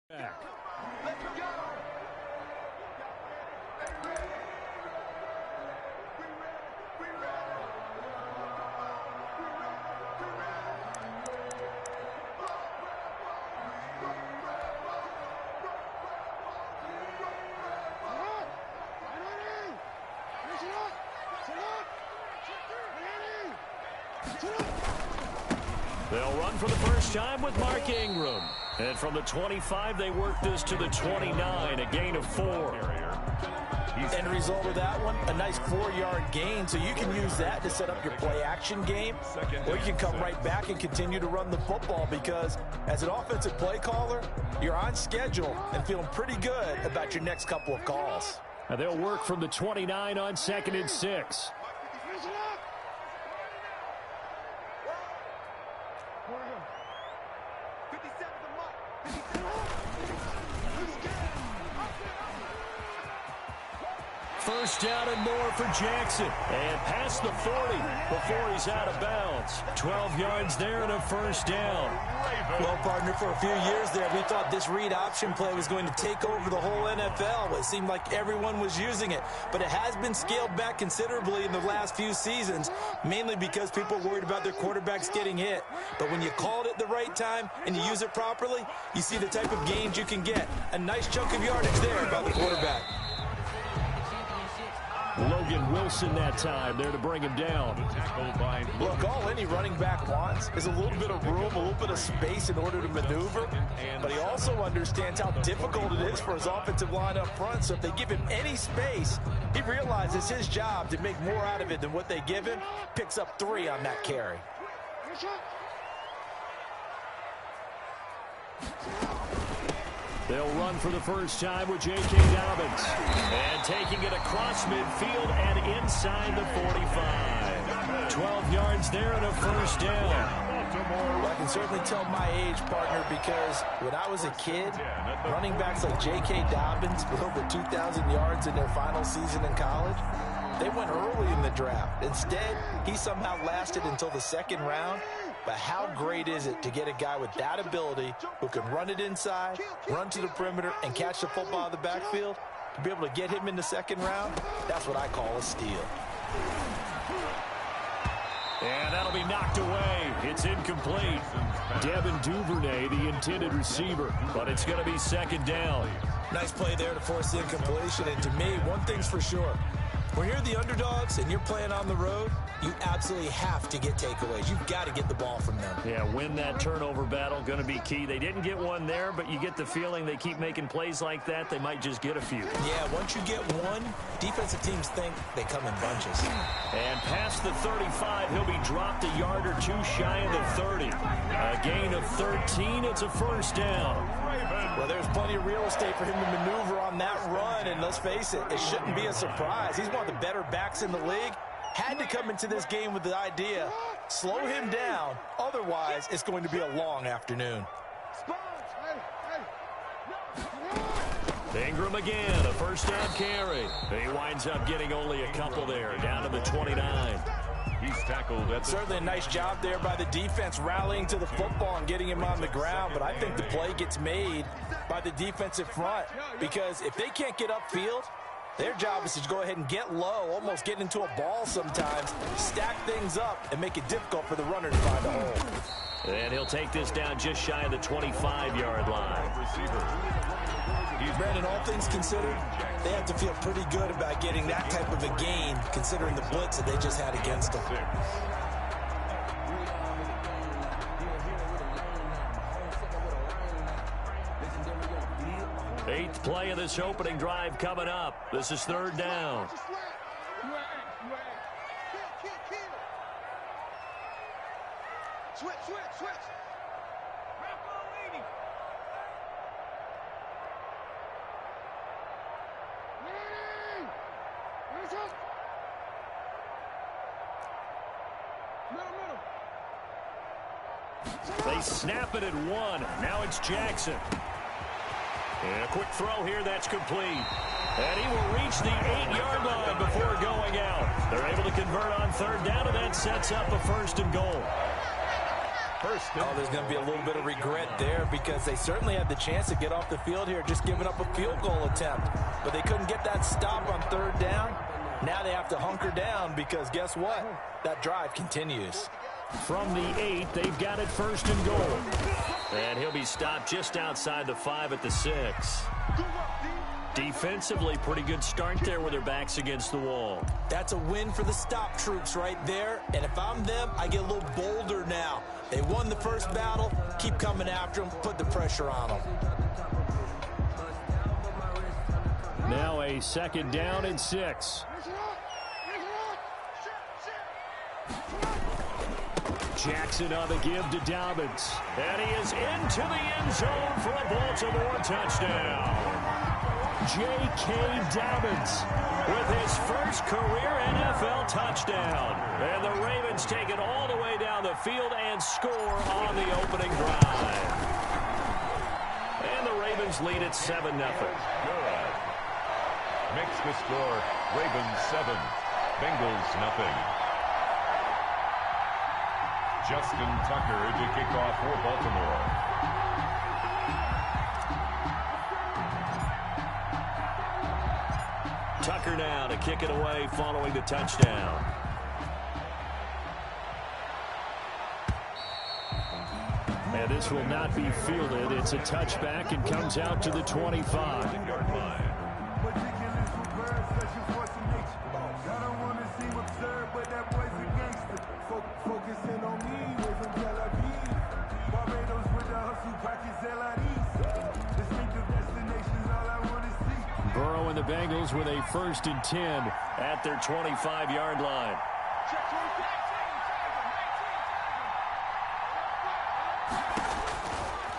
Back. They'll run for the first time with Mark Ingram. And from the 25, they work this to the 29, a gain of 4. End result of that one, a nice 4-yard gain, so you can use that to set up your play-action game, or you can come right back and continue to run the football because as an offensive play caller, you're on schedule and feeling pretty good about your next couple of calls. Now they'll work from the 29 on 2nd and 6. First down and more for Jackson. And past the 40 before he's out of bounds. 12 yards there and a first down. Well, partner, for a few years there, we thought this read option play was going to take over the whole NFL. It seemed like everyone was using it. But it has been scaled back considerably in the last few seasons, mainly because people are worried about their quarterbacks getting hit. But when you call it at the right time and you use it properly, you see the type of gains you can get. A nice chunk of yardage there by the quarterback. Logan Wilson that time there to bring him down. Look, all any running back wants is a little bit of room, a little bit of space in order to maneuver. But he also understands how difficult it is for his offensive line up front. So if they give him any space, he realizes his job to make more out of it than what they give him. Picks up 3 on that carry. They'll run for the first time with J.K. Dobbins. And taking it across midfield and inside the 45. 12 yards there and a first down. Well, I can certainly tell my age, partner, because when I was a kid, running backs like J.K. Dobbins with over 2,000 yards in their final season in college, they went early in the draft. Instead, he somehow lasted until the 2nd round. But how great is it to get a guy with that ability who can run it inside, run to the perimeter, and catch the football out of the backfield? To be able to get him in the 2nd round, that's what I call a steal. And that'll be knocked away. It's incomplete. Devin Duvernay, the intended receiver, but it's going to be 2nd down. Nice play there to force the incompletion. And to me, one thing's for sure. When you're the underdogs and you're playing on the road, you absolutely have to get takeaways. You've got to get the ball from them. Yeah, win that turnover battle, going to be key. They didn't get one there, but you get the feeling they keep making plays like that, they might just get a few. Yeah, once you get one, defensive teams think they come in bunches. And past the 35, he'll be dropped a yard or 2 shy of the 30. A gain of 13, it's a first down. Well, there's plenty of real estate for him to maneuver on that run, and let's face it, it shouldn't be a surprise. He's one of the better backs in the league. Had to come into this game with the idea, slow him down, otherwise it's going to be a long afternoon. Ingram again, a first down carry. He winds up getting only a couple there, down to the 29. He's tackled. That's certainly a nice job there by the defense rallying to the football and getting him on the ground, but I think the play gets made by the defensive front because if they can't get upfield, their job is to go ahead and get low, almost get into a ball sometimes, stack things up, and make it difficult for the runner to find a hole. And he'll take this down just shy of the 25-yard line. Brandon, all things considered, they have to feel pretty good about getting that type of a gain, considering the blitz that they just had against them. Eighth play of this opening drive coming up. This is 3rd down. Switch. They snap it at 1. Now it's Jackson. And a quick throw here, that's complete. And he will reach the 8-yard line before going out. They're able to convert on 3rd down, and that sets up a 1st and goal. First and there's going to be a little bit of regret there because they certainly had the chance to get off the field here, just giving up a field goal attempt. But they couldn't get that stop on third down. Now they have to hunker down because guess what? That drive continues. From the 8, they've got it first and goal. And he'll be stopped just outside the 5 at the 6. Defensively, pretty good start there with their backs against the wall. That's a win for the stop troops right there. And if I'm them, I get a little bolder now. They won the first battle. Keep coming after them. Put the pressure on them. Now a second down and 6. Jackson on the give to Dobbins. And he is into the end zone for a Baltimore touchdown. J.K. Dobbins with his first career NFL touchdown. And the Ravens take it all the way down the field and score on the opening drive. And the Ravens lead at 7-0. good. Makes the score Ravens 7, Bengals nothing. Justin Tucker to kick off for Baltimore. Tucker now to kick it away following the touchdown. And this will not be fielded. It's a touchback and comes out to the 25-yard line. Burrow and the Bengals with a 1st and 10 at their 25-yard line.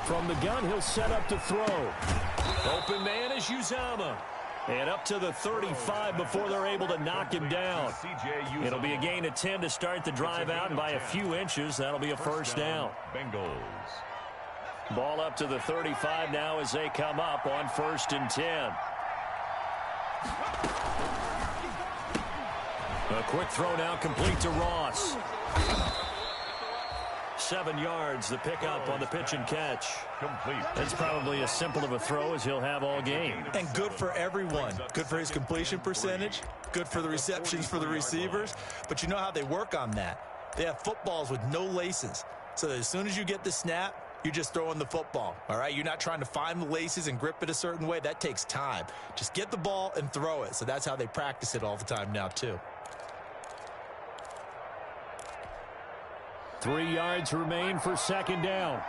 From the gun, he'll set up to throw. Open man is Uzomah. And up to the 35 before they're able to knock him down. It'll be a gain of 10 to start the drive out, and by a few inches, that'll be a first down. Bengals. Ball up to the 35 now as they come up on 1st and 10. A quick throw now complete to Ross. 7 yards, the pickup on the pitch and catch. Complete. That's probably as simple of a throw as he'll have all game. And good for everyone. Good for his completion percentage. Good for the receptions for the receivers. But you know how they work on that. They have footballs with no laces. So that as soon as you get the snap, you're just throwing the football, all right? You're not trying to find the laces and grip it a certain way. That takes time. Just get the ball and throw it. So that's how they practice it all the time now, too. 3 yards remain for second down.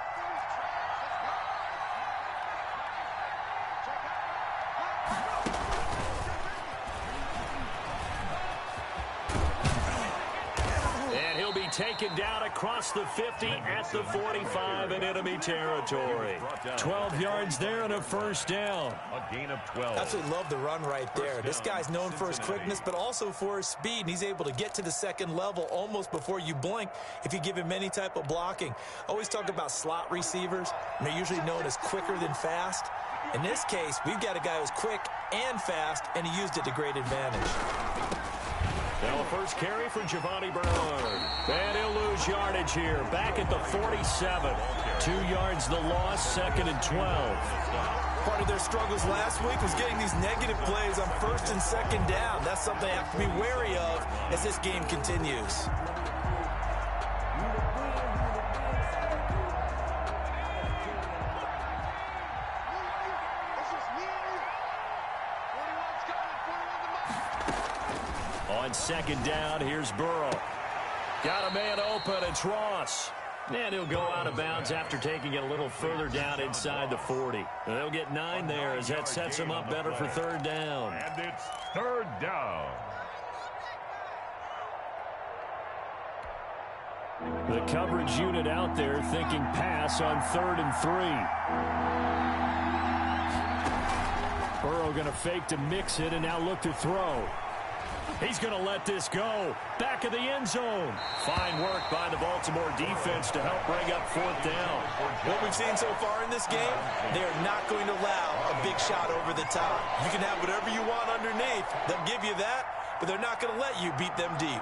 Taken down across the 50 at the 45 in enemy territory. 12 yards there and a first down. A gain of 12. Absolutely love the run right there. This guy's known for his quickness, but also for his speed. And he's able to get to the second level almost before you blink if you give him any type of blocking. Always talk about slot receivers, and they're usually known as quicker than fast. In this case, we've got a guy who's quick and fast, and he used it to great advantage. Now a first carry for Giovanni Bernard. And he'll lose yardage here. Back at the 47. 2 yards the loss, 2nd and 12. Part of their struggles last week was getting these negative plays on 1st and 2nd down. That's something they have to be wary of as this game continues. On 2nd down, here's Burrow. Got a man open, it's Ross. And he'll go out of bounds after taking it a little further down inside the 40. They'll get 9 there as that sets him up better for 3rd down. And it's 3rd down. The coverage unit out there thinking pass on 3rd and 3. Burrow going to fake to mix it and now look to throw. He's going to let this go. Back of the end zone. Fine work by the Baltimore defense to help bring up 4th down. What we've seen so far in this game, they're not going to allow a big shot over the top. You can have whatever you want underneath. They'll give you that, but they're not going to let you beat them deep.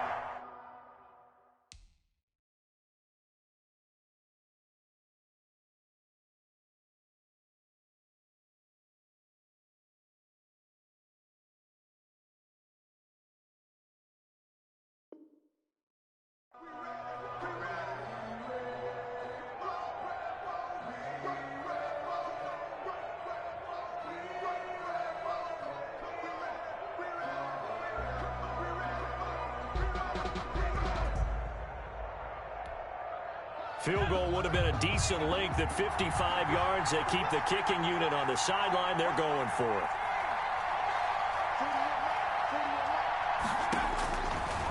Field goal would have been a decent length at 55 yards. They keep the kicking unit on the sideline. They're going for it.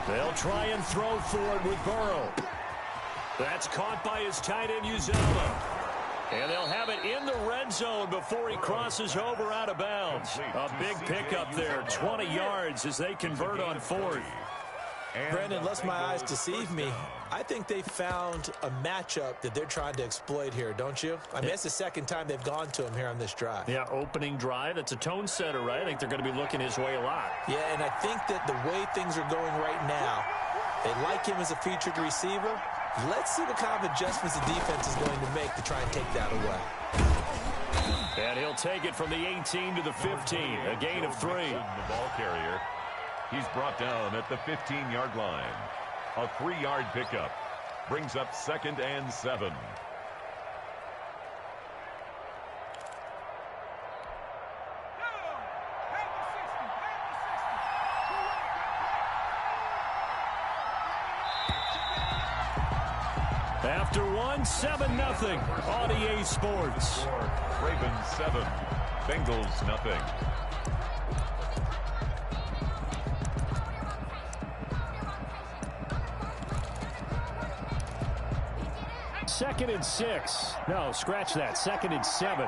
They'll try and throw for it with Burrow. That's caught by his tight end, Uzomah. And they'll have it in the red zone before he crosses over out of bounds. A big pickup there, 20 yards as they convert on fourth. Brandon, unless my eyes deceive me, I think they found a matchup that they're trying to exploit here, don't you? I mean, it's the second time they've gone to him here on this drive. Yeah, opening drive. It's a tone setter, right? I think they're going to be looking his way a lot. Yeah, and I think that the way things are going right now, they like him as a featured receiver. Let's see what kind of adjustments the defense is going to make to try and take that away. And he'll take it from the 18 to the 15, a gain of 3. The ball carrier. He's brought down at the 15-yard line. A 3-yard pickup brings up 2nd and 7. After 7-0 on EA Sports. Ravens 7, Bengals nothing. Second and 6. No, scratch that. 2nd and 7.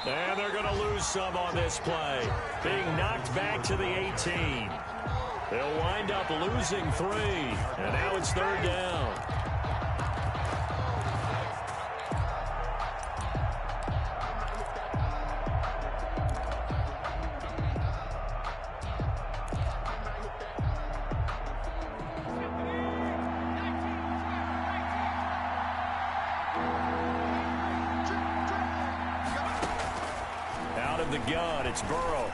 And they're going to lose some on this play. Being knocked back to the 18. They'll wind up losing 3. And now it's 3rd down. The gun, it's Burrow.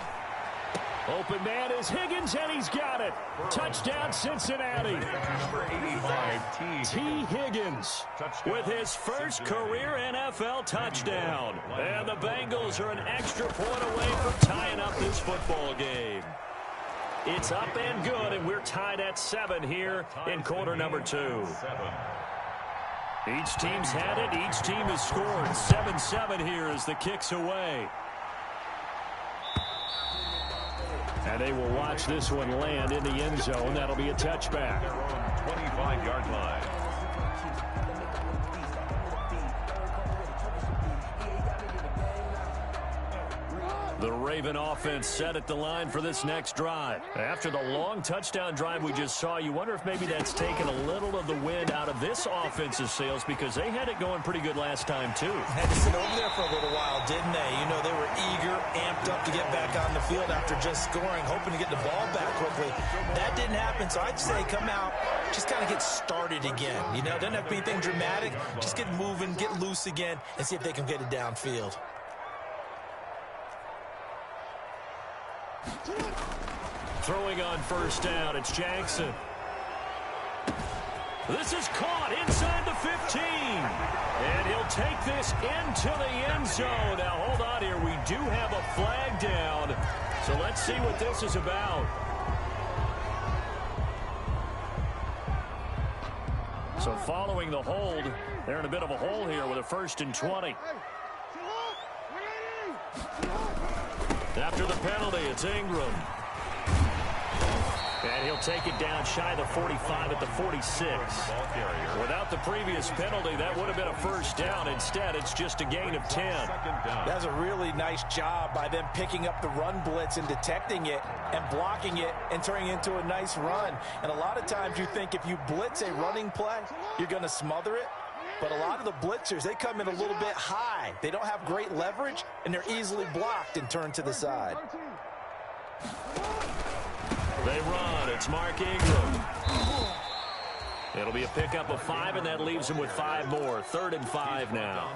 Open man is Higgins, and he's got it. Touchdown, Cincinnati. Number 85, T. Higgins with his first career NFL touchdown. And the Bengals are an extra point away from tying up this football game. It's up and good, and we're tied at 7 here in quarter number 2. Each team's had it. Each team has scored. 7-7 here as the kick's away. And they will watch this one land in the end zone. That'll be a touchback. 25-yard line. The Raven offense set at the line for this next drive. After the long touchdown drive we just saw, you wonder if maybe that's taken a little of the wind out of this offense's sails because they had it going pretty good last time, too. Had to sit over there for a little while, didn't they? You know, they were eager, amped up to get back on the field after just scoring, hoping to get the ball back quickly. That didn't happen, so I'd say come out, just kind of get started again. You know, doesn't have to be anything dramatic. Just get moving, get loose again, and see if they can get it downfield. Throwing on first down, it's Jackson. This is caught inside the 15. And he'll take this into the end zone. Now, hold on here. We do have a flag down. So let's see what this is about. So following the hold, they're in a bit of a hole here with a 1st and 20. After the penalty, it's Ingram. And he'll take it down shy of the 45 at the 46. Without the previous penalty, that would have been a first down. Instead, it's just a gain of 10. That's a really nice job by them picking up the run blitz and detecting it and blocking it and turning it into a nice run. And a lot of times you think if you blitz a running play, you're going to smother it. But a lot of the blitzers, they come in a little bit high. They don't have great leverage, and they're easily blocked and turned to the side. They run. It's Mark Ingram. It'll be a pickup of 5, and that leaves him with 5 more. 3rd and 5 now.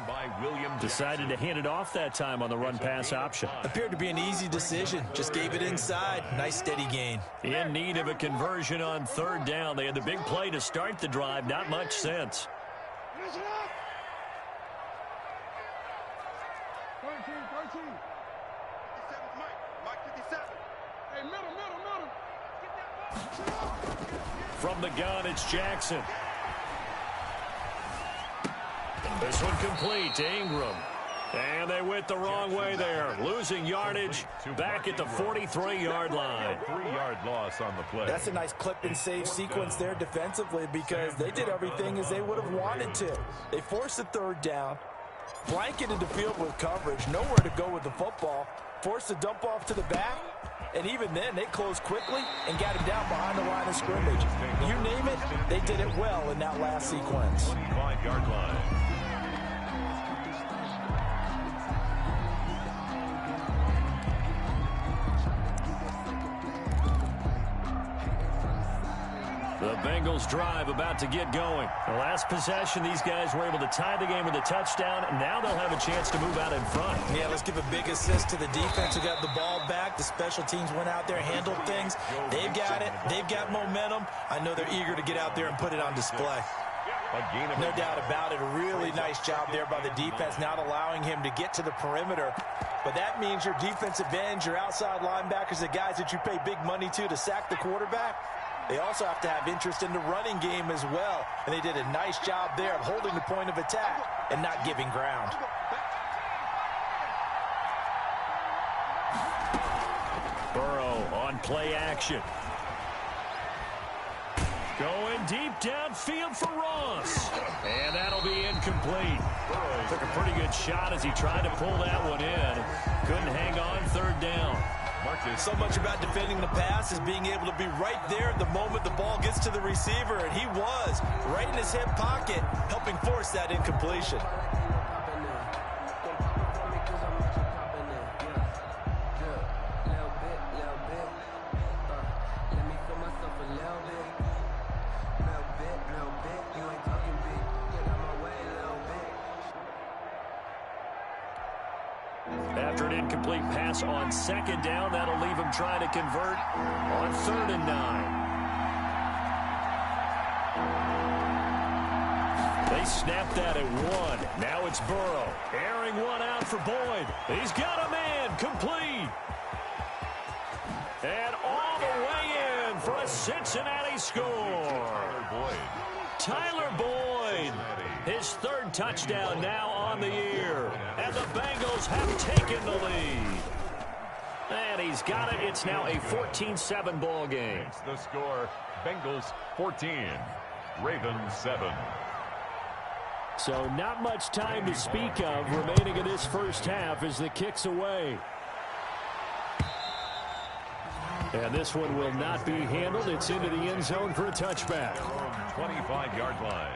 Decided to hand it off that time on the run-pass option. Appeared to be an easy decision. Just gave it inside. Nice steady gain. In need of a conversion on 3rd down. They had the big play to start the drive. Not much sense. 13. 57's Mike. Mike 57. Hey, middle. Get that. From the gun, it's Jackson. This one complete to Ingram. And they went the wrong way there. Losing yardage back at the 43-yard line. 3-yard loss on the play. That's a nice clip and save sequence there defensively because they did everything as they would have wanted to. They forced a third down, blanketed the field with coverage, nowhere to go with the football, forced a dump off to the back, and even then they closed quickly and got him down behind the line of scrimmage. You name it, they did it well in that last sequence. 25-yard line. The Bengals drive about to get going. The last possession, these guys were able to tie the game with a touchdown. Now they'll have a chance to move out in front. Yeah, let's give a big assist to the defense who got the ball back. The special teams went out there, handled things. They've got it. They've got momentum. I know they're eager to get out there and put it on display. No doubt about it. A really nice job there by the defense, not allowing him to get to the perimeter. But that means your defensive ends, your outside linebackers, the guys that you pay big money to sack the quarterback, they also have to have interest in the running game as well. And they did a nice job there of holding the point of attack and not giving ground. Burrow on play action. Going deep downfield for Ross. And that'll be incomplete. Took a pretty good shot as he tried to pull that one in. Couldn't hang on third down. So much about defending the pass is being able to be right there the moment the ball gets to the receiver, and he was right in his hip pocket, helping force that incompletion. After an incomplete pass on second down, that'll leave him trying to convert on 3rd and 9. They snapped that at 1. Now it's Burrow. Airing one out for Boyd. He's got a man. Complete. And all the way in for a Cincinnati score. Tyler Boyd. His 3rd touchdown now on the year. And the Bengals have taken the lead. And he's got it. It's now a 14-7 ball game. It's the score. Bengals 14. Ravens 7. So not much time to speak of remaining in this first half as the kick's away. And this one will not be handled. It's into the end zone for a touchback. 25-yard line.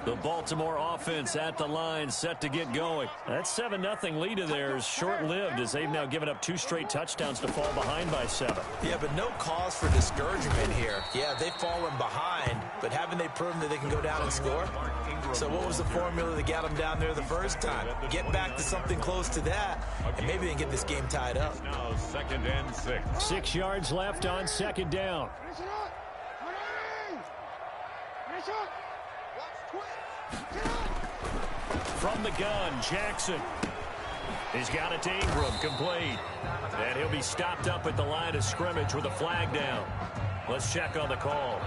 The Baltimore offense at the line, set to get going. That 7-0 lead of theirs short-lived as they've now given up 2 straight touchdowns to fall behind by 7. Yeah, but no cause for discouragement here. Yeah, they've fallen behind, but haven't they proven that they can go down and score? So what was the formula that got them down there the first time? Get back to something close to that, and maybe they can get this game tied up. Now 2nd and 6. 6 yards left on 2nd down. From the gun, Jackson. He's got it to Ingram, complete. And he'll be stopped up at the line of scrimmage with a flag down. Let's check on the call.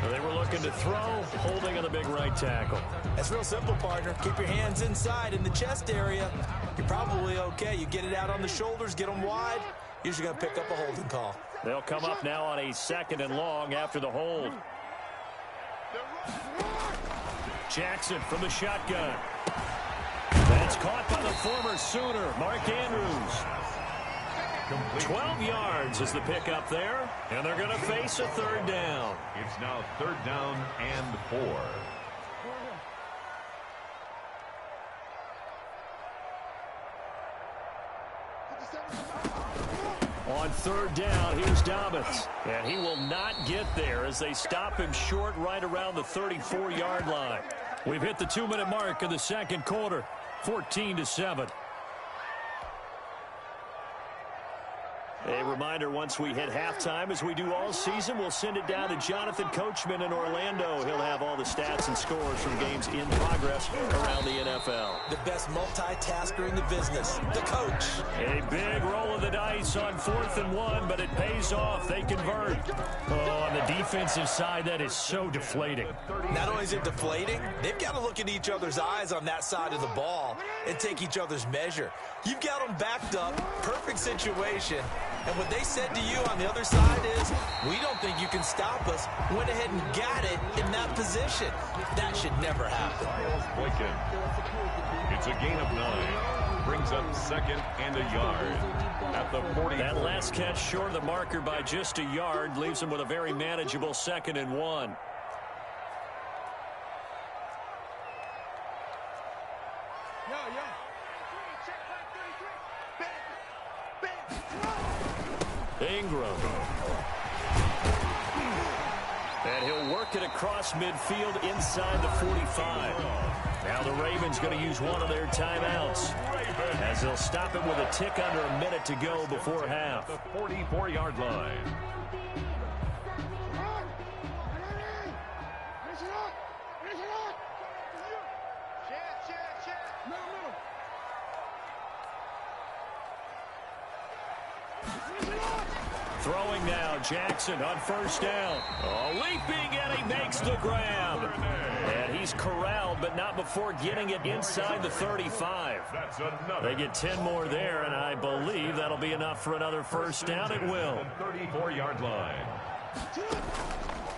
They were looking to throw, holding on the big right tackle. That's real simple, partner. Keep your hands inside in the chest area. You're probably okay. You get it out on the shoulders, get them wide. Usually going to pick up a holding call. They'll come up now on a 2nd and long after the hold. Jackson from the shotgun. That's caught by the former Sooner, Mark Andrews. 12 yards is the pickup there, and they're going to face a 3rd down. It's now 3rd down and 4. On 3rd down, here's Dobbins. And he will not get there as they stop him short right around the 34-yard line. We've hit the 2-minute mark of the 2nd quarter, 14-7. A reminder, once we hit halftime, as we do all season, we'll send it down to Jonathan Coachman in Orlando. He'll have all the stats and scores from games in progress around the NFL. The best multitasker in the business, the coach. A big roll of the dice on 4th and 1, but it pays off. They convert. Oh, on the defensive side, that is so deflating. Not only is it deflating, they've got to look in each other's eyes on that side of the ball and take each other's measure. You've got them backed up, perfect situation. And what they said to you on the other side is, we don't think you can stop us. Went ahead and got it in that position. That should never happen. It's a gain of 9. Brings up 2nd and a yard at the 40. That last catch short of the marker by just a yard leaves them with a very manageable 2nd and 1. Ingram. And he'll work it across midfield inside the 45. Now the Ravens going to use one of their timeouts, as they'll stop it with a tick under a minute to go before half. The 44-yard line. Throwing now, Jackson on 1st down. Oh, leaping, and he makes the grab. And he's corralled, but not before getting it inside the 35. They get 10 more there, and I believe that'll be enough for another 1st down. It will. 34-yard line.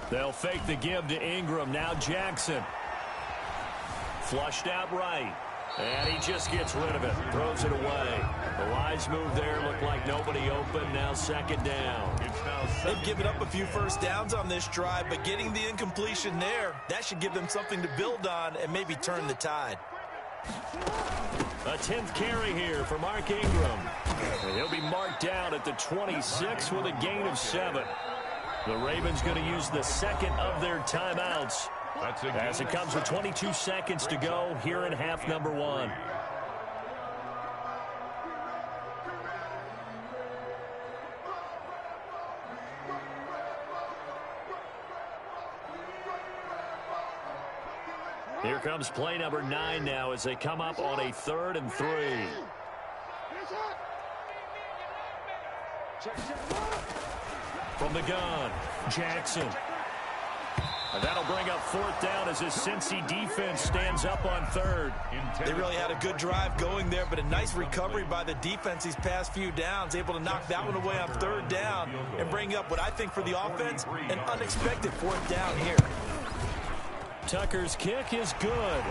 They'll fake the give to Ingram. Now Jackson. Flushed out right. And he just gets rid of it. Throws it away. The wise move there. Looked like nobody open. Now 2nd down. They've given up a few 1st downs on this drive, but getting the incompletion there, that should give them something to build on and maybe turn the tide. A 10th carry here for Mark Ingram. And he'll be marked down at the 26 with a gain of 7. The Ravens going to use the 2nd of their timeouts, as it comes with 22 seconds to go here in half number 1. Here comes play number 9 now as they come up on a 3rd and 3. From the gun, Jackson. And that'll bring up 4th down as his Cincy defense stands up on 3rd. They really had a good drive going there, but a nice recovery by the defense these past few downs, able to knock that one away on 3rd down and bring up what I think for the offense, an unexpected 4th down here. Tucker's kick is good.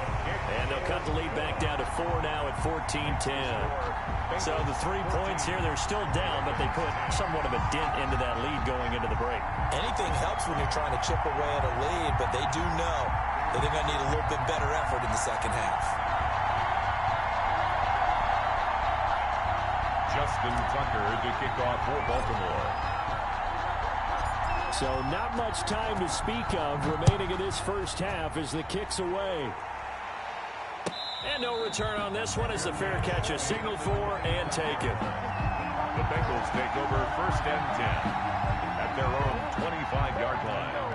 And they'll cut the lead back down to 4 now at 14-10. So the 3 points here, they're still down, but they put somewhat of a dent into that lead going into the break. Anything helps when you're trying to chip away at a lead, but they do know that they're going to need a little bit better effort in the 2nd half. Justin Tucker to kick off for Baltimore. So not much time to speak of remaining in this 1st half as the kick's away. And no return on this one as the fair catch is signaled for and taken. The Bengals take over 1st and 10 at their own 25-yard line.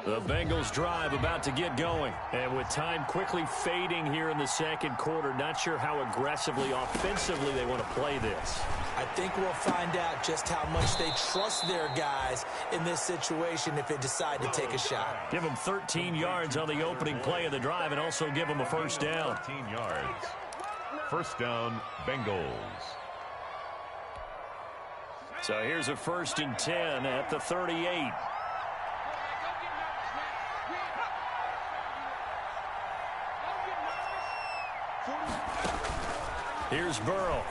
The Bengals drive about to get going. And with time quickly fading here in the 2nd quarter, not sure how aggressively, offensively they want to play this. I think we'll find out just how much they trust their guys in this situation if they decide to take a shot. Give them 13 yards on the opening play of the drive and also give them a 1st down. 13 yards. 1st down, Bengals. So here's a 1st and 10 at the 38. Here's Burrow.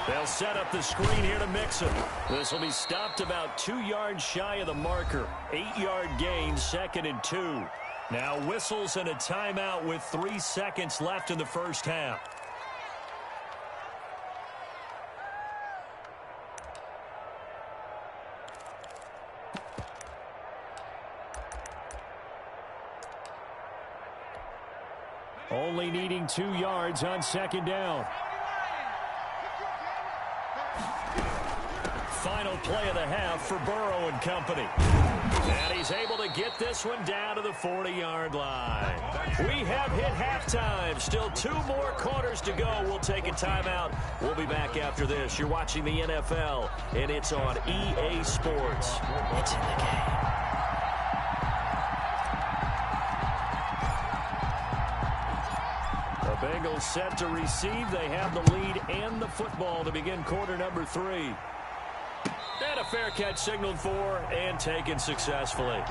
They'll set up the screen here to Mixon. This will be stopped about 2 yards shy of the marker. 8-yard gain, 2nd and 2. Now whistles and a timeout with 3 seconds left in the first half. Only needing 2 yards on 2nd down. Final play of the half for Burrow and company. And he's able to get this one down to the 40-yard line. We have hit halftime. Still 2 more quarters to go. We'll take a timeout. We'll be back after this. You're watching the NFL, and it's on EA Sports. It's in the game. The Bengals set to receive. They have the lead and the football to begin quarter number 3. And a fair catch signaled for and taken successfully.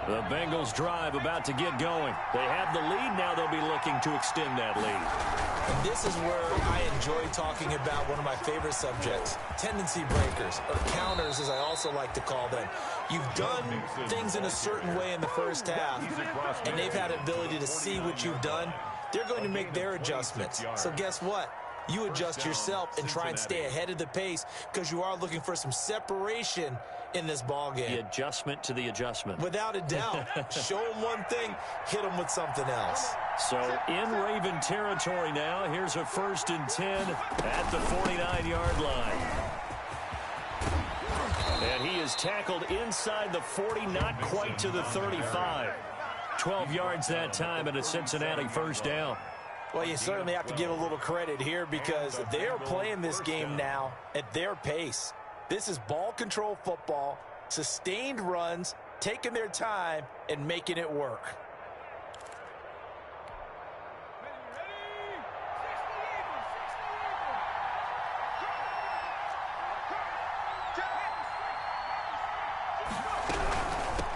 The Bengals drive about to get going. They have the lead. Now they'll be looking to extend that lead. And this is where I enjoy talking about one of my favorite subjects, tendency breakers, or counters as I also like to call them. You've done things in a certain way in the first half, and they've had the ability to see what you've done. They're going to make their adjustments. So guess what? You adjust yourself and try and stay ahead of the pace because you are looking for some separation in this ball game. The adjustment to the adjustment. Without a doubt. Show them one thing, hit them with something else. So in Raven territory now. Here's a 1st and 10 at the 49-yard line. And he is tackled inside the 40, not quite to the 35. 12 yards that time and a Cincinnati first down. Well, you certainly have to give a little credit here because they are playing this game now at their pace. This is ball control football, sustained runs, taking their time, and making it work.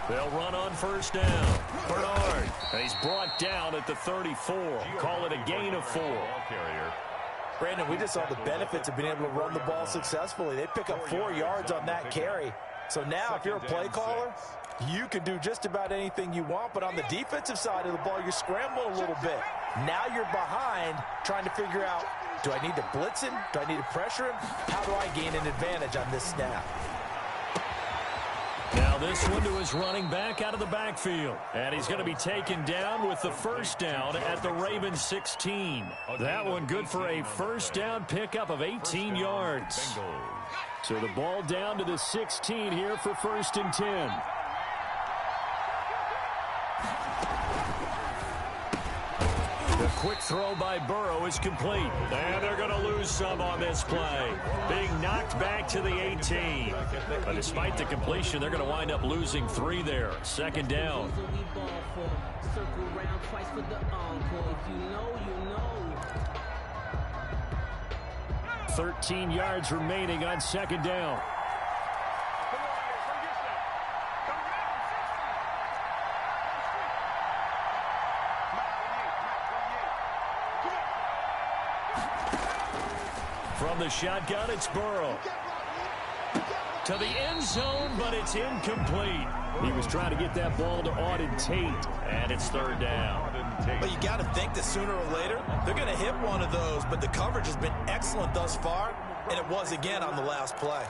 They'll run on first down. Bernard. And he's brought down at the 34. Call it a gain of 4. Brandon, we just saw the benefits of being able to run the ball successfully. They pick up 4 yards on that carry. So now if you're a play caller, you can do just about anything you want. But on the defensive side of the ball, you're scrambling a little bit. Now you're behind trying to figure out, do I need to blitz him? Do I need to pressure him? How do I gain an advantage on this snap? Now this one to his running back out of the backfield. And he's going to be taken down with the first down at the Ravens 16. That one good for a first down pickup of 18 yards. So the ball down to the 16 here for 1st and 10. The quick throw by Burrow is complete. And they're going to lose some on this play. Being knocked back to the 18. But despite the completion, they're going to wind up losing 3 there. 2nd down. 13 yards remaining on 2nd down. From the shotgun, it's Burrow. To the end zone, but it's incomplete. He was trying to get that ball to Auden Tate, and it's 3rd down. But you got to think that sooner or later, they're going to hit one of those, but the coverage has been excellent thus far, and it was again on the last play.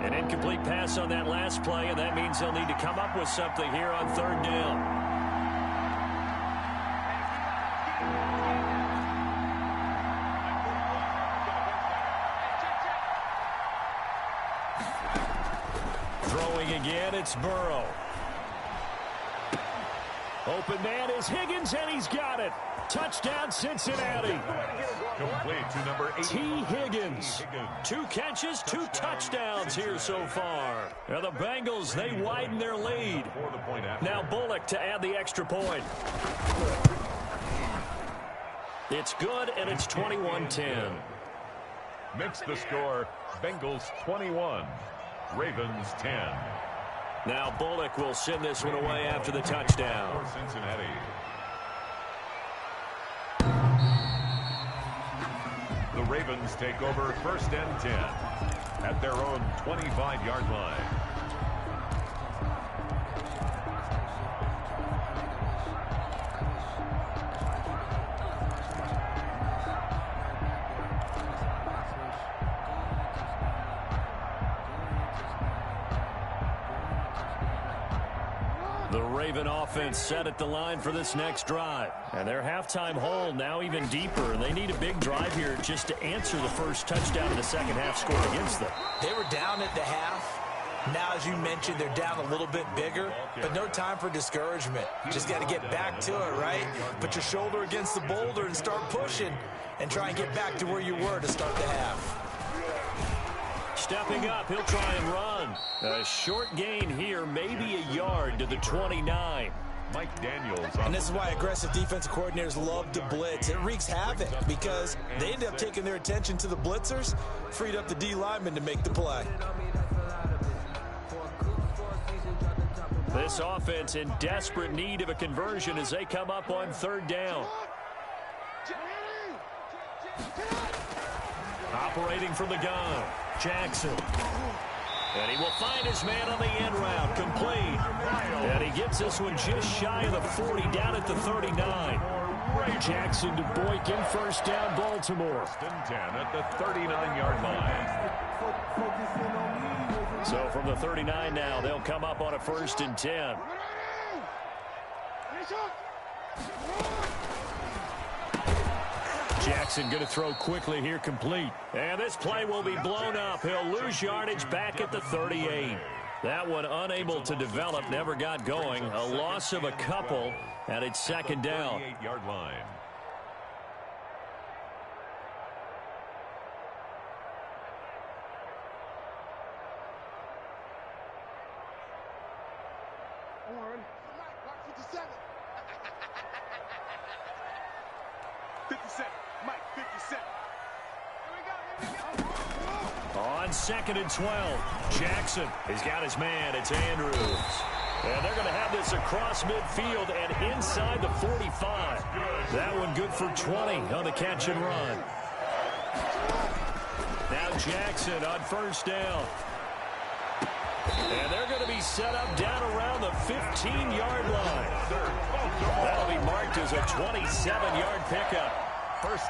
An incomplete pass on that last play, and that means they'll need to come up with something here on 3rd down. Throwing again, it's Burrow. Open man is Higgins, and he's got it. Touchdown, Cincinnati. Complete to number 8. T. Higgins. 2 catches, 2 touchdowns here so far. Now the Bengals, they widen their lead. Now Bullock to add the extra point. It's good, and it's 21-10. Makes the score Bengals 21, Ravens 10. Now Bullock will send this one away after the touchdown. For Cincinnati. The Ravens take over 1st and 10 at their own 25-yard line. The Raven offense set at the line for this next drive. And their halftime hole now even deeper. And they need a big drive here just to answer the first touchdown in the second half scored against them. They were down at the half. Now, as you mentioned, they're down a little bit bigger, but no time for discouragement. Just got to get back to it, right? Put your shoulder against the boulder and start pushing and try and get back to where you were to start the half. Stepping up, he'll try and run. A short gain here, maybe a yard to the 29. Mike Daniels. And this is why aggressive defensive coordinators love to blitz. It wreaks havoc because they end up taking their attention to the blitzers, freed up the D lineman to make the play. This offense in desperate need of a conversion as they come up on 3rd down. Operating from the gun, Jackson. And he will find his man on the end route, complete. And he gets this one just shy of the 40, down at the 39. Jackson to Boykin, 1st down, Baltimore. 1st and 10 at the 39-yard line. So from the 39 now, they'll come up on a 1st and 10. Jackson going to throw quickly here, complete. And this play will be blown up. He'll lose yardage back at the 38. That one unable to develop, never got going. A loss of a couple, and it's 2nd down. 38-yard line. On 2nd and 12, Jackson. He's got his man. It's Andrews. And they're going to have this across midfield and inside the 45. That one good for 20 on the catch and run. Now Jackson on 1st down. And they're going to be set up down around the 15-yard line. That'll be marked as a 27-yard pickup.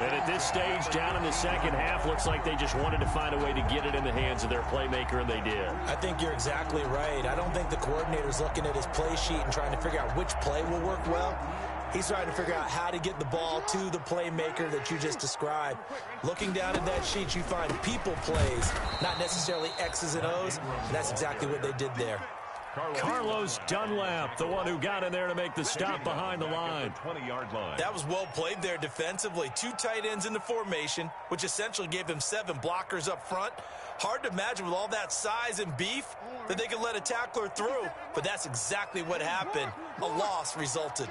And at this stage, down in the second half, looks like they just wanted to find a way to get it in the hands of their playmaker, and they did. I think you're exactly right. I don't think the coordinator's looking at his play sheet and trying to figure out which play will work well. He's trying to figure out how to get the ball to the playmaker that you just described. Looking down at that sheet, you find people plays, not necessarily X's and O's, and that's exactly what they did there. Carlos Dunlap, the one who got in there to make the stop behind the line. 20-yard line. That was well played there defensively. 2 tight ends in the formation, which essentially gave him 7 blockers up front. Hard to imagine with all that size and beef that they could let a tackler through, but that's exactly what happened. A loss resulted.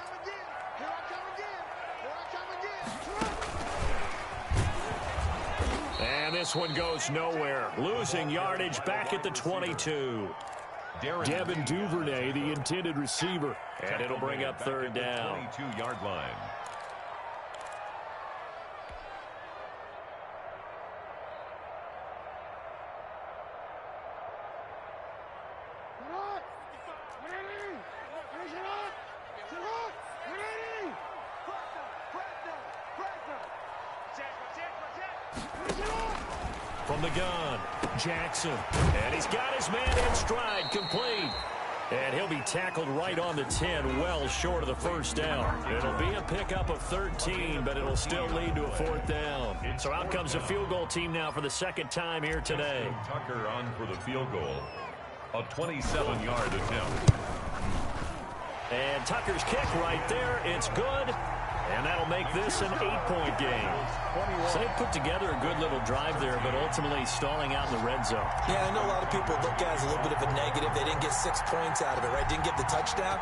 And this one goes nowhere. Losing yardage back at the 22. Devin Duvernay, the intended receiver. And it'll bring up 3rd down. 22-yard line. From the gun, Jackson. And he's got his man in stride, complete. And he'll be tackled right on the 10, well short of the 1st down. It'll be a pickup of 13, but it'll still lead to a 4th down. So out comes the field goal team now for the 2nd time here today. Tucker on for the field goal. A 27-yard attempt. And Tucker's kick right there. It's good. And that'll make this an 8-point game. So they put together a good little drive there, but ultimately stalling out in the red zone. Yeah, I know a lot of people look at it as a little bit of a negative. They didn't get 6 points out of it, right? Didn't get the touchdown.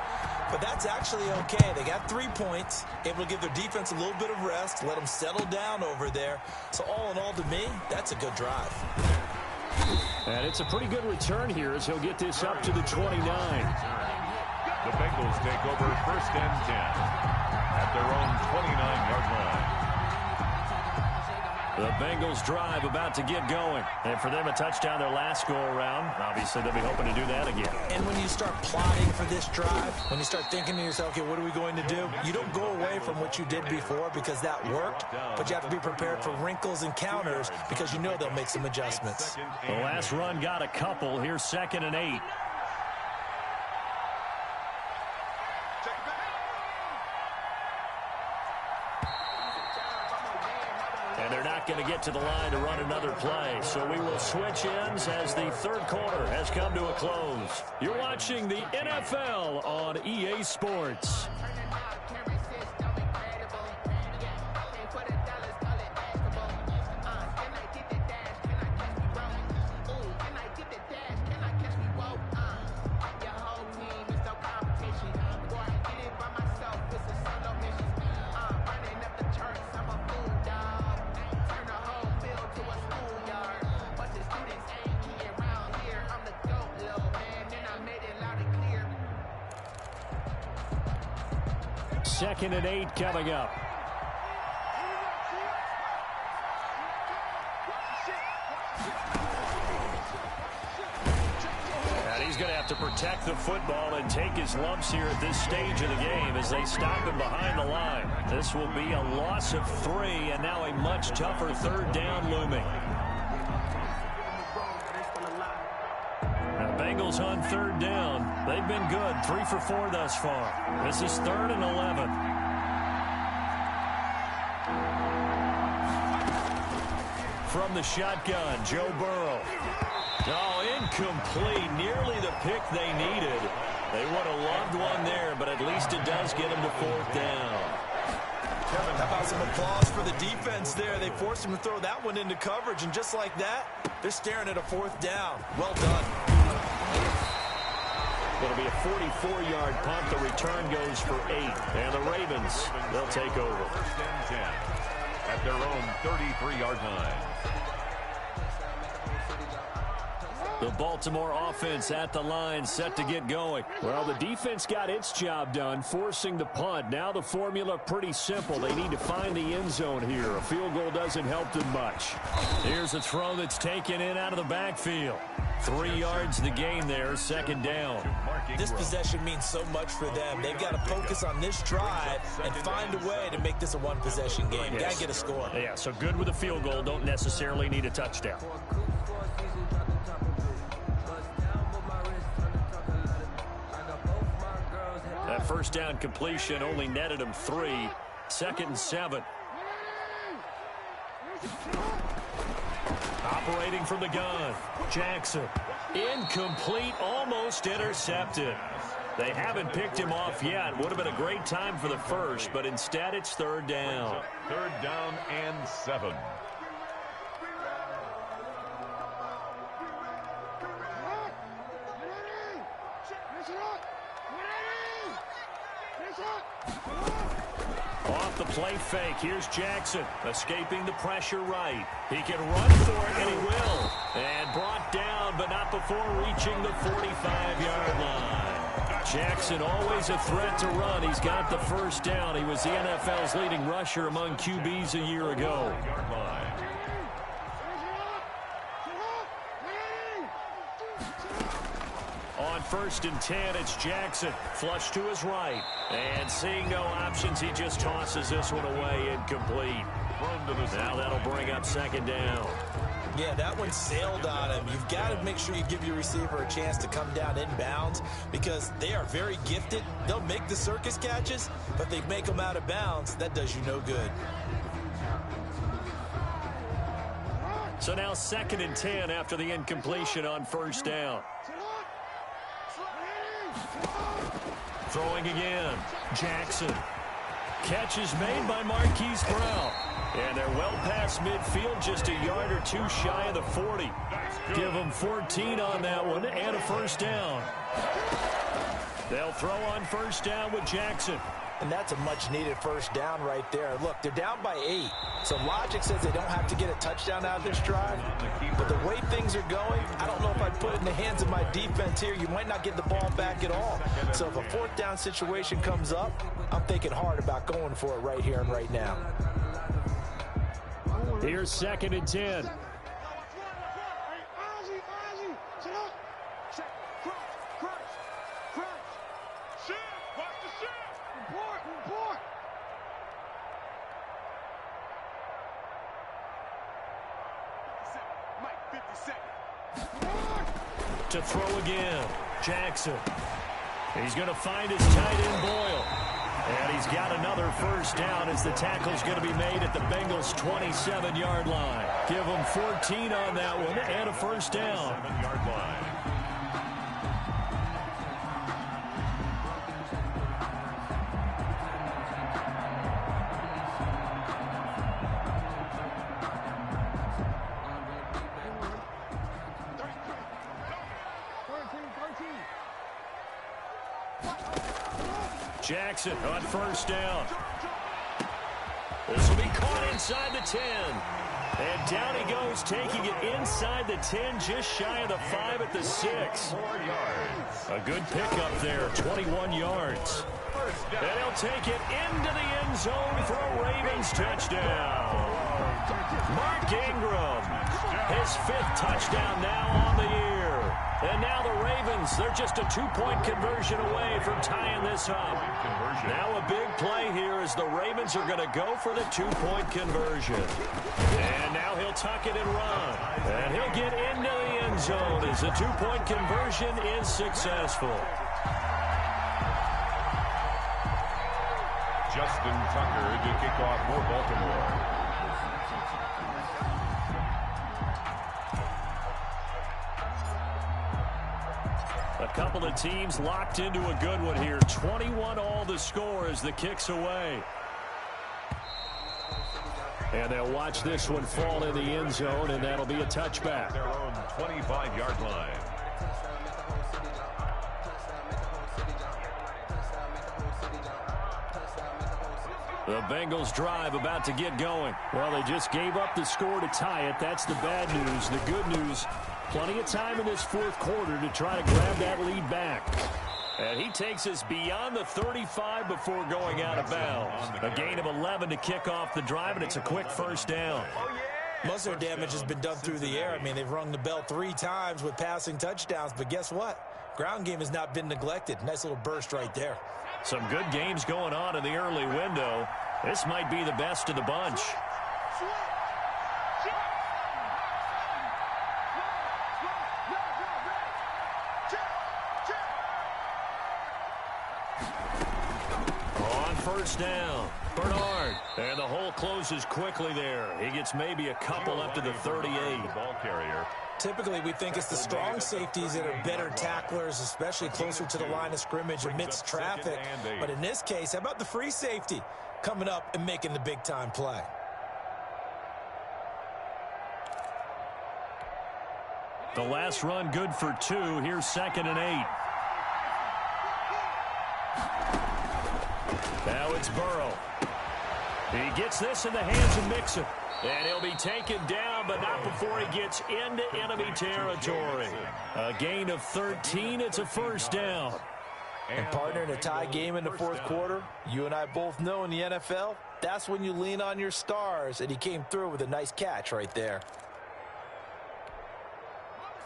But that's actually okay. They got 3 points, able to give their defense a little bit of rest, let them settle down over there. So all in all, to me, that's a good drive. And it's a pretty good return here as he'll get this up to the 29. The Bengals take over 1st and 10 at their own 29-yard line. The Bengals drive about to get going. And for them, a touchdown their last go-around. Obviously, they'll be hoping to do that again. And when you start plotting for this drive, when you start thinking to yourself, okay, what are we going to do? You don't go away from what you did before because that worked, but you have to be prepared for wrinkles and counters because you know they'll make some adjustments. The last run got a couple. Here's 2nd and 8. And they're not going to get to the line to run another play. So we will switch ends as the 3rd quarter has come to a close. You're watching the NFL on EA Sports. Second and 8 coming up. And he's going to have to protect the football and take his lumps here at this stage of the game as they stop him behind the line. This will be a loss of 3 and now a much tougher 3rd down looming. Bengals on 3rd down. They've been good. 3 for 4 thus far. This is 3rd and 11. From the shotgun, Joe Burrow. Oh, incomplete. Nearly the pick they needed. They would have loved one there, but at least it does get them to 4th down. Kevin, how about some applause for the defense there? They forced him to throw that one into coverage, and just like that, they're staring at a 4th down. Well done. It'll be a 44-yard punt. The return goes for 8. And the Ravens, they'll take over. 1st and 10 at their own 33-yard line. The Baltimore offense at the line, set to get going. Well, the defense got its job done, forcing the punt. Now the formula pretty simple. They need to find the end zone here. A field goal doesn't help them much. Here's a throw that's taken in out of the backfield. 3 yards the gain there, 2nd down. This possession means so much for them. They've got to focus on this drive and find a way to make this a one-possession game. Yes. Got to get a score. Yeah, so good with a field goal. Don't necessarily need a touchdown. That 1st down completion only netted him 3. 2nd and 7. Operating from the gun, Jackson. Incomplete, almost intercepted. They haven't picked him off yet. Would have been a great time for the first, but instead it's 3rd down. 3rd down and 7. Off the play fake, here's Jackson, escaping the pressure right. He can run for it, and he will. And brought down, but not before reaching the 45-yard line. Jackson, always a threat to run. He's got the 1st down. He was the NFL's leading rusher among QBs a year ago. On 1st and 10, it's Jackson. Flush to his right. And seeing no options, he just tosses this one away, incomplete. Now that'll bring up 2nd down. Yeah, that one sailed on him. You've got to make sure you give your receiver a chance to come down inbounds because they are very gifted. They'll make the circus catches, but they make them out of bounds. That does you no good. So now 2nd and 10 after the incompletion on 1st down. Throwing again. Jackson. Catch is made by Marquise Brown. And they're well past midfield, just a yard or two shy of the 40. Give them 14 on that one and a first down. They'll throw on first down with Jackson. And that's a much-needed first down right there. Look, they're down by 8. So logic says they don't have to get a touchdown out of this drive. But the way things are going, I don't know if I'd put it in the hands of my defense here. You might not get the ball back at all. So if a fourth down situation comes up, I'm thinking hard about going for it right here and right now. Here's 2nd and 10. To throw again, Jackson. He's going to find his tight end Boyle. And he's got another first down as the tackle's going to be made at the Bengals' 27-yard line. Give them 14 on that one and a first down. 7-yard line. Jackson on first down. This will be caught inside the 10. And down he goes, taking it inside the 10, just shy of the 5 at the 6. 4 yards. A good pickup there, 21 yards. And he'll take it into the end zone for a Ravens touchdown. Mark Ingram, his 5th touchdown now on the year. And now the Ravens, they're just a 2-point conversion away from tying this up. Now a big play here as the Ravens are going to go for the 2-point conversion. And now he'll tuck it and run. And he'll get into the end zone as the 2-point conversion is successful. Justin Tucker to kick off for Baltimore. A couple of teams locked into a good one here. 21 all the score as the kick's away. And they'll watch this one fall in the end zone, and that'll be a touchback. Their own 25-yard line. The Bengals drive about to get going. Well, they just gave up the score to tie it. That's the bad news. The good news, plenty of time in this fourth quarter to try to grab that lead back. And he takes us beyond the 35 before going out of bounds. A gain of 11 to kick off the drive, and it's a quick first down. Most of their damage has been done through the air. I mean, they've rung the bell 3 times with passing touchdowns, but guess what? Ground game has not been neglected. Nice little burst right there. Some good games going on in the early window. This might be the best of the bunch. On first down, Bernard. And the hole closes quickly there. He gets maybe a couple up to the 38. The ball carrier. Typically, we think it's the strong safeties that are better tacklers, especially closer to the line of scrimmage amidst traffic. But in this case, how about the free safety coming up and making the big-time play? The last run good for 2. Here's 2nd and 8. Now it's Burrow. He gets this in the hands of Mixon. And he'll be taken down, but not before he gets into enemy territory. A gain of 13. It's a first down. And partner, in a tie game in the fourth quarter, you and I both know in the NFL, that's when you lean on your stars, and he came through with a nice catch right there.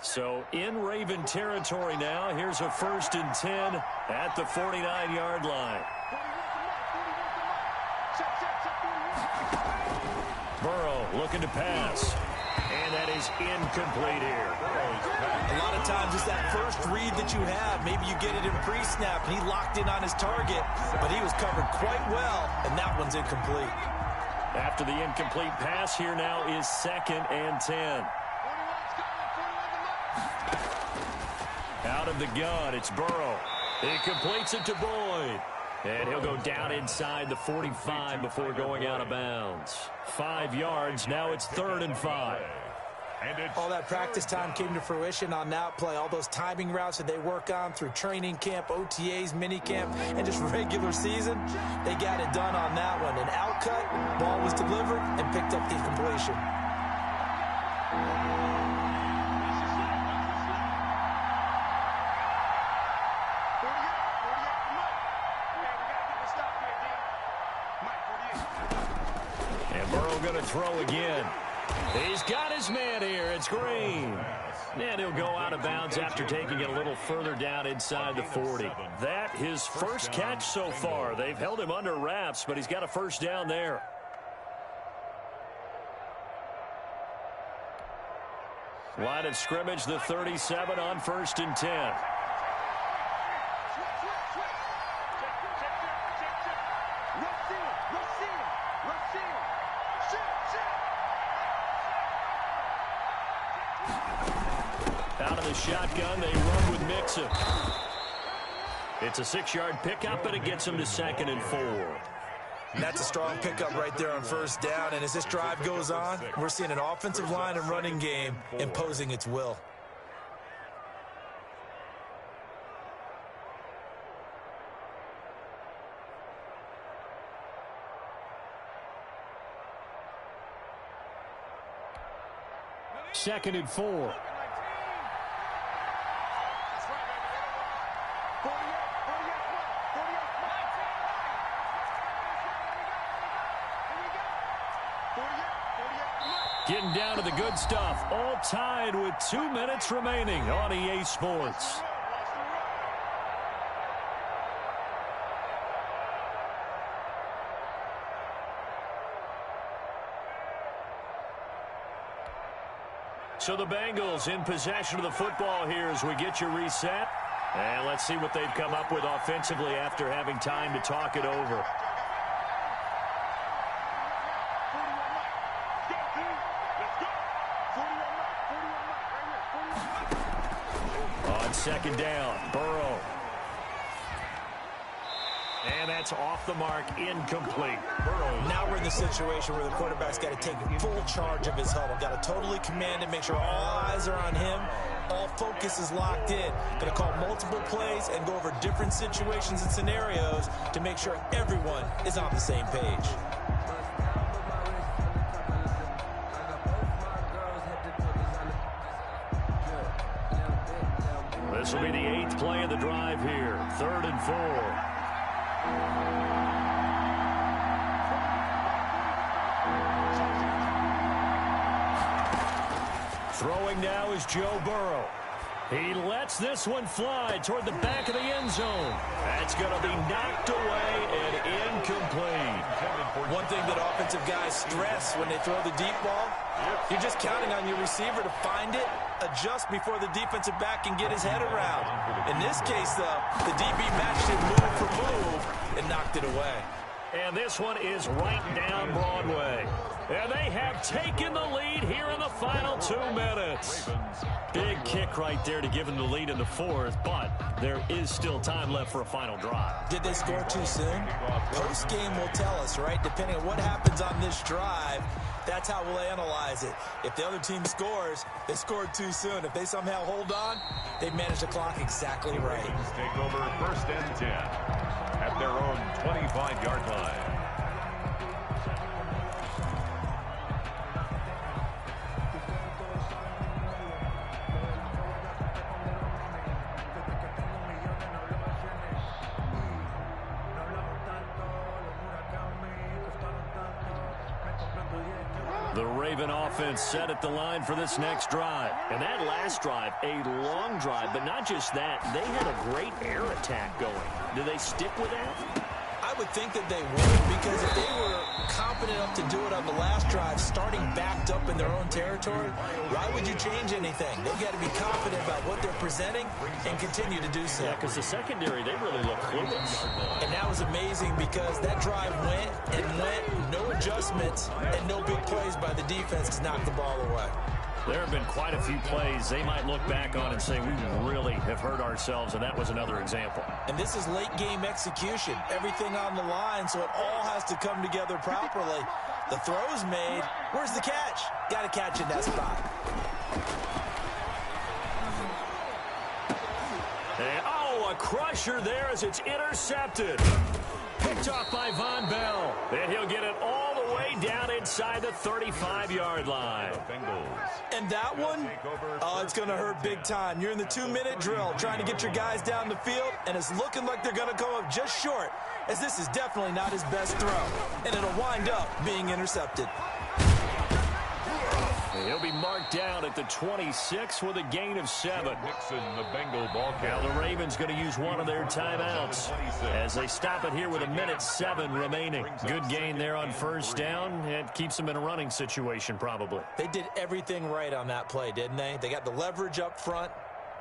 So in Raven territory now, here's a 1st and 10 at the 49-yard line. Burrow looking to pass. And that is incomplete here. A lot of times it's that first read that you have. Maybe you get it in pre-snap, and he locked in on his target, but he was covered quite well, and that one's incomplete. After the incomplete pass, here now is 2nd and 10. Out of the gun, it's Burrow. He completes it to Boyd. And he'll go down inside the 45 before going out of bounds. 5 yards. Now it's 3rd and 5. All that practice time came to fruition on that play. All those timing routes that they work on through training camp, OTAs, minicamp, and just regular season, they got it done on that one. An outcut, ball was delivered, and picked up the incompletion. And Burrow going to throw again. He's got his man here. It's Green. And he'll go out of bounds after taking it a little further down inside the 40. That his first catch so far. They've held him under wraps, but he's got a first down there. Line of scrimmage, the 37 on 1st and 10. Out of the shotgun, they run with Mixon. It's a 6-yard pickup, but it gets them to 2nd and 4. That's a strong pickup right there on 1st down, and as this drive goes on, we're seeing an offensive line and running game imposing its will. Second and 4. Getting down to the good stuff. All tied with 2 minutes remaining on EA Sports. So the Bengals in possession of the football here as we get you reset. And let's see what they've come up with offensively after having time to talk it over. On 2nd down, Burrow. And that's off the mark, incomplete. Burrow. Now we're in the situation where the quarterback's got to take full charge of his huddle. Got to totally command it, make sure all eyes are on him. All focus is locked in. Going to call multiple plays and go over different situations and scenarios to make sure everyone is on the same page. This will be the 8th play of the drive here. 3rd and 4. Throwing now is Joe Burrow. He lets this one fly toward the back of the end zone. That's going to be knocked away and incomplete. One thing that offensive guys stress when they throw the deep ball, you're just counting on your receiver to find it, adjust before the defensive back can get his head around. In this case, though, the DB matched it move for move and knocked it away. And this one is right down Broadway. And they have taken the lead here in the final 2 minutes. Big kick right there to give them the lead in the 4th, but there is still time left for a final drive. Did they score too soon? Post-game will tell us, right? Depending on what happens on this drive, that's how we'll analyze it. If the other team scores, they scored too soon. If they somehow hold on, they've managed the clock exactly right. Take over 1st and 10 at their own 25-yard line. The Raven offense set at the line for this next drive. And that last drive, a long drive, but not just that. They had a great air attack going. Do they stick with that? I would think that they would, because if they were confident enough to do it on the last drive, starting backed up in their own territory, why would you change anything? They've got to be confident about what they're presenting and continue to do so. Yeah, because the secondary, they really look clueless. And that was amazing because that drive went and went, no adjustments, and no big plays by the defense to knock the ball away. There have been quite a few plays they might look back on and say, we really have hurt ourselves, and that was another example. And this is late-game execution. Everything on the line, so it all has to come together properly. The throw's made. Where's the catch? Got to catch in that spot. And, oh, a crusher there as it's intercepted. Picked off by Von Bell. And he'll get it all the way down inside the 35-yard line. And that one, oh, it's going to hurt big time. You're in the 2-minute drill trying to get your guys down the field, and it's looking like they're going to come up just short, as this is definitely not his best throw. And it'll wind up being intercepted. He'll be marked down at the 26 with a gain of 7. Nixon, the Bengal ball count. Now the Ravens going to use one of their timeouts as they stop it here with 1:07 remaining. Good gain there on first down. It keeps them in a running situation probably. They did everything right on that play, didn't they? They got the leverage up front,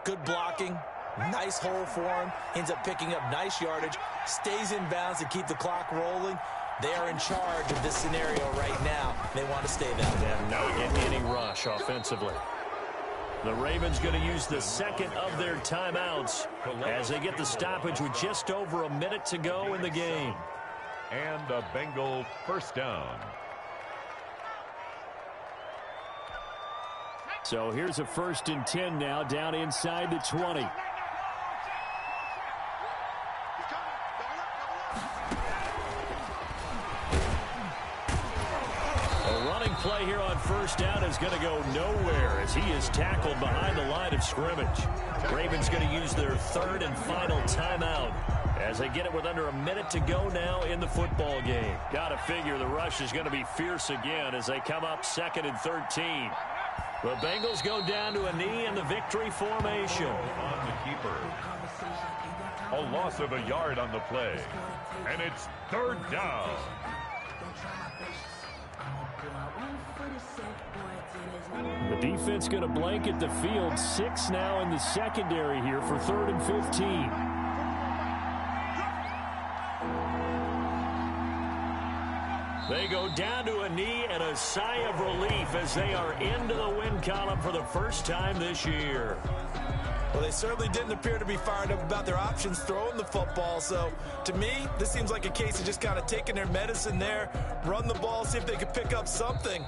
good blocking, nice hole for him, ends up picking up nice yardage, stays in bounds to keep the clock rolling. They are in charge of this scenario right now. They want to stay that way. And not in any rush offensively. The Ravens going to use the second of their timeouts as they get the stoppage with just over a minute to go in the game. And a Bengal first down. So here's a 1st and 10 now down inside the 20. Play here on first down is going to go nowhere as he is tackled behind the line of scrimmage. Ravens going to use their 3rd and final timeout as they get it with under a minute to go now in the football game. Got to figure the rush is going to be fierce again as they come up 2nd and 13. The Bengals go down to a knee in the victory formation. On the keeper. A loss of a yard on the play. And it's 3rd down. The defense going to blanket the field. 6 now in the secondary here for 3rd and 15. They go down to a knee and a sigh of relief as they are into the win column for the first time this year. Well, they certainly didn't appear to be fired up about their options throwing the football. So, to me, this seems like a case of just kind of taking their medicine there, run the ball, see if they could pick up something.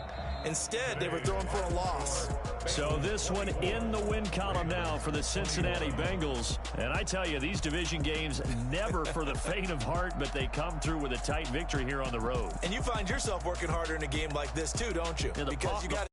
Instead, they were throwing for a loss. So this one in the win column now for the Cincinnati Bengals. And I tell you, these division games never for the faint of heart, but they come through with a tight victory here on the road. And you find yourself working harder in a game like this too, don't you? Yeah, because you got